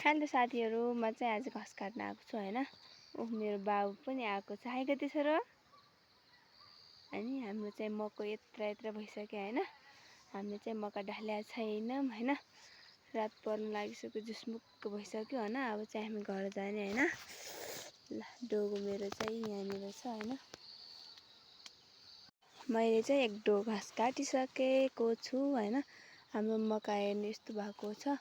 Hello साथीहरु, म चाहिँ आज घाँस काट्न आएको छु हैन। मेरो बाबु पनि आएको छ। हाइ कति छ र? अनि हाम्रो चाहिँ मकै यत्रा भइसक्यो हैन। हामीले चाहिँ मकै ढालेको छैनौं हैन। रात पर्न लागिसक्यो, जुसमुक्क भइसक्यो हैन। अब चाहिँ हामी घर जाने हैन। ल डोगो मेरो चाहिँ यहाँनिर छ हैन। मैले चाहिँ एक डोगो घाँस काटिसकेको छु हैन। हाम्रो मकै हेर्नु यस्तो भएको छ।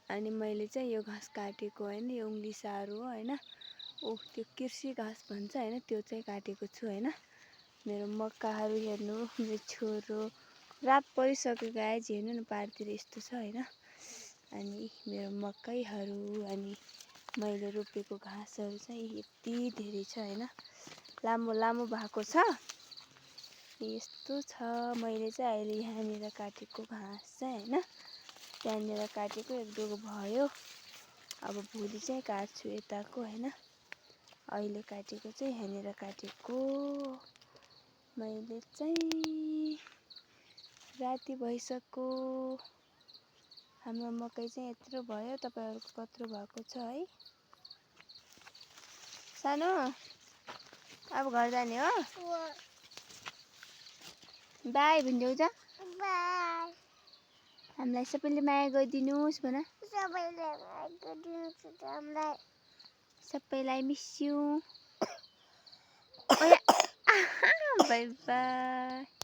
अनि मैले चाहिँ यो घाँस काटेको हैन, यो उंगली सारो हो हैन। त्यो कृषि घाँस भन्छ हैन, त्यो चाहिँ काटेको छु हैन। मेरो मक्काहरु हेर्नु, मेरो छोरो रात परिसक्यो गाइज, हेर्नु न पारतिर यस्तो छ हैन। अनि मेरो मकैहरु अनि मैले रोपेको घाँसहरु चाहिँ यति धेरै छ हैन। लामो लामो भएको छ। यस्तो छ। मैले चाहिँ अहिले यहाँनिर काटेको घाँस चाहिँ हैन। त्यहाँनिर काटेको एक डोगो भयो। अब भोलि चाहिँ काट्छु यताको हैन। अहिले काटेको चाहिँ यहाँनिर काटेको। मैले चाहिँ राति भइसक्यो। हाम्रो मकै चाहिँ यत्रो भयो। तपाईहरुको कत्रो भएको छ है? सानो अब घर जाने हो? बाई भन्देऊ त। बाई। हामीलाई सबैले माया गरिदिनुस् भन। सबैले माया गरिदिनुस् हामीलाई। सबैलाई मिस यू। By by.